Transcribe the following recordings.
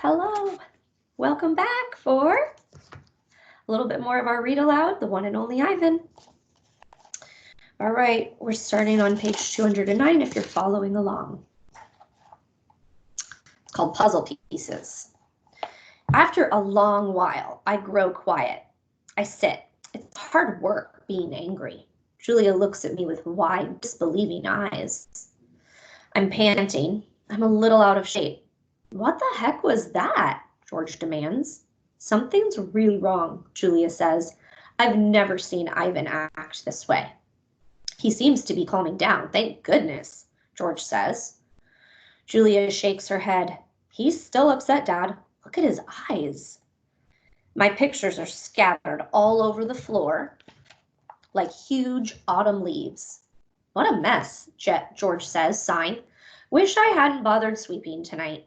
Hello, welcome back for a little bit more of our read aloud, the one and only Ivan. All right, we're starting on page 209 if you're following along. It's called Puzzle Pieces. After a long while, I grow quiet. I sit. It's hard work being angry. Julia looks at me with wide, disbelieving eyes. I'm panting. I'm a little out of shape. What the heck was that? George demands. Something's really wrong, Julia says. I've never seen Ivan act this way. He seems to be calming down, thank goodness, George says. Julia shakes her head. He's still upset, Dad. Look at his eyes. My pictures are scattered all over the floor like huge autumn leaves. What a mess, George says, sighing. Wish I hadn't bothered sweeping tonight.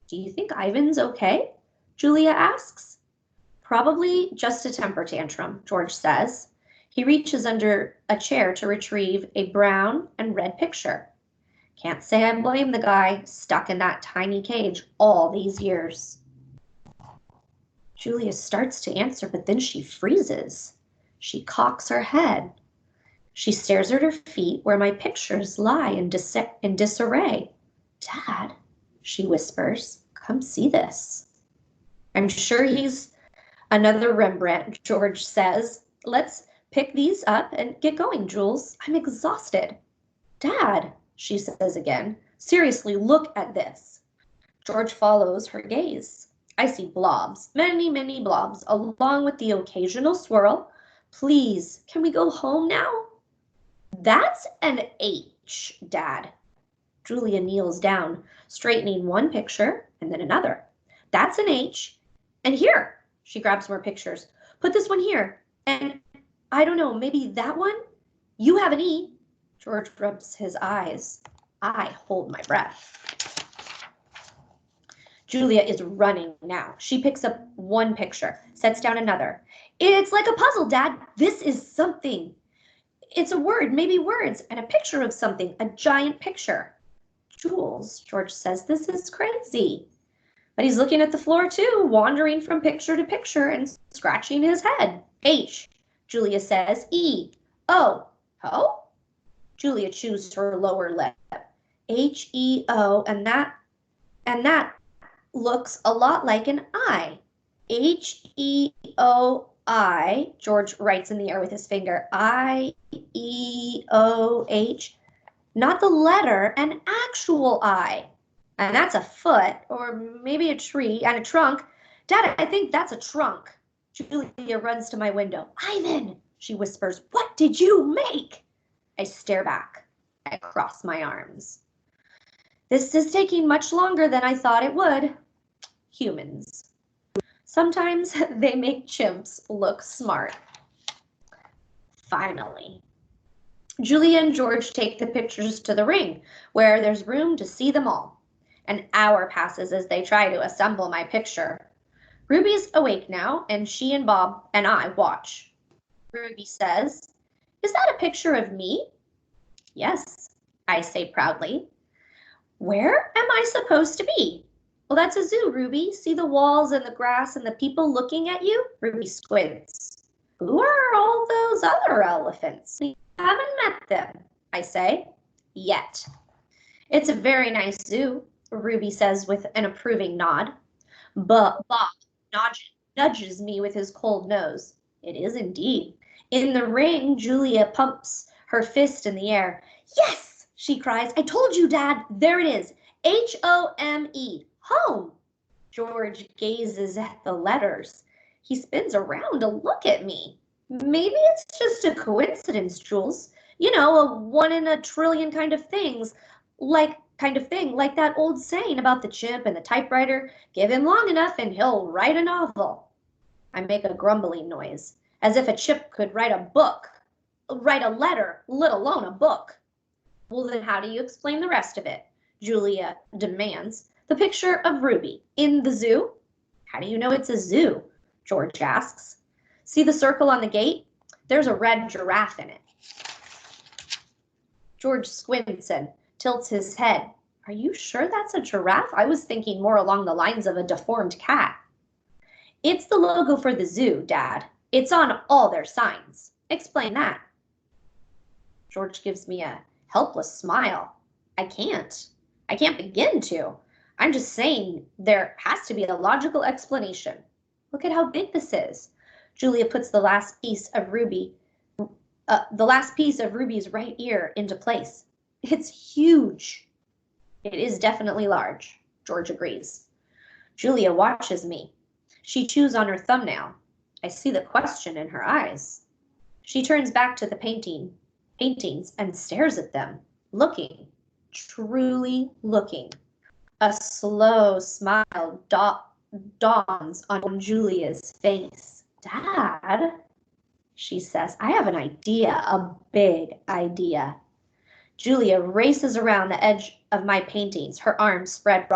Do you think Ivan's okay? Julia asks. Probably just a temper tantrum, George says. He reaches under a chair to retrieve a brown and red picture. Can't say I blame the guy stuck in that tiny cage all these years. Julia starts to answer, but then she freezes. She cocks her head. She stares at her feet where my pictures lie in disarray. Dad, she whispers, come see this. I'm sure he's another Rembrandt, George says. Let's pick these up and get going, Jules. I'm exhausted. Dad, she says again, seriously, look at this. George follows her gaze. I see blobs, many, many blobs, along with the occasional swirl. Please, can we go home now? That's an H, Dad. Julia kneels down, straightening one picture and then another. That's an H. And here, she grabs more pictures. Put this one here. And I don't know, maybe that one? You have an E. George rubs his eyes. I hold my breath. Julia is running now. She picks up one picture, sets down another. It's like a puzzle, Dad. This is something. It's a word, maybe words, and a picture of something, a giant picture. Jules, George says, this is crazy. But he's looking at the floor too, wandering from picture to picture and scratching his head. H, Julia says, E, O, O? Julia chews her lower lip. H-E-O, and that looks a lot like an I. H-E-O-I, George writes in the air with his finger. I-E-O-H, not the letter, an actual I. And that's a foot, or maybe a tree, and a trunk. Dad, I think that's a trunk. Julia runs to my window. Ivan, she whispers, what did you make? I stare back. I cross my arms. This is taking much longer than I thought it would. Humans. Sometimes they make chimps look smart. Finally. Julia and George take the pictures to the ring, where there's room to see them all. An hour passes as they try to assemble my picture. Ruby's awake now, and she and Bob and I watch. Ruby says, is that a picture of me? Yes, I say proudly. Where am I supposed to be? Well, that's a zoo, Ruby. See the walls and the grass and the people looking at you? Ruby squints. Who are all those other elephants? We haven't met them, I say. Yet. It's a very nice zoo, Ruby says with an approving nod. But Bob nudges me with his cold nose. It is indeed. In the ring, Julia pumps her fist in the air. Yes, she cries. I told you, Dad. There it is. H-O-M-E. Home. George gazes at the letters. He spins around to look at me. Maybe it's just a coincidence, Jules. You know, a one in a trillion kind of thing, like that old saying about the chimp and the typewriter. Give him long enough and he'll write a novel. I make a grumbling noise, as if a chimp could write a letter, let alone a book. Well, then how do you explain the rest of it? Julia demands. The picture of Ruby in the zoo? How do you know it's a zoo? George asks. See the circle on the gate? There's a red giraffe in it. George squints and tilts his head. Are you sure that's a giraffe? I was thinking more along the lines of a deformed cat. It's the logo for the zoo, Dad. It's on all their signs. Explain that. George gives me a helpless smile. I can't begin to. I'm just saying there has to be a logical explanation. Look at how big this is. Julia puts the last piece of Ruby's right ear into place. It's huge. It is definitely large, George agrees. Julia watches me. She chews on her thumbnail. I see the question in her eyes. She turns back to the paintings and stares at them, looking, truly looking. A slow smile dawns on Julia's face. Dad, she says, I have an idea, a big idea. Julia races around the edge of my paintings, her arms spread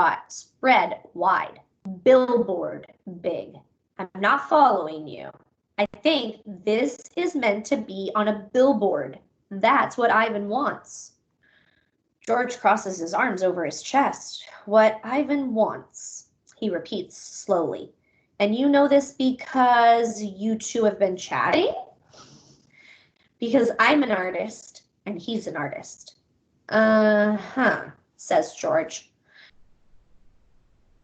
wide, billboard big. I'm not following you. I think this is meant to be on a billboard. That's what Ivan wants. George crosses his arms over his chest. What Ivan wants, he repeats slowly. And you know this because you two have been chatting? Because I'm an artist and he's an artist. Uh-huh, says George.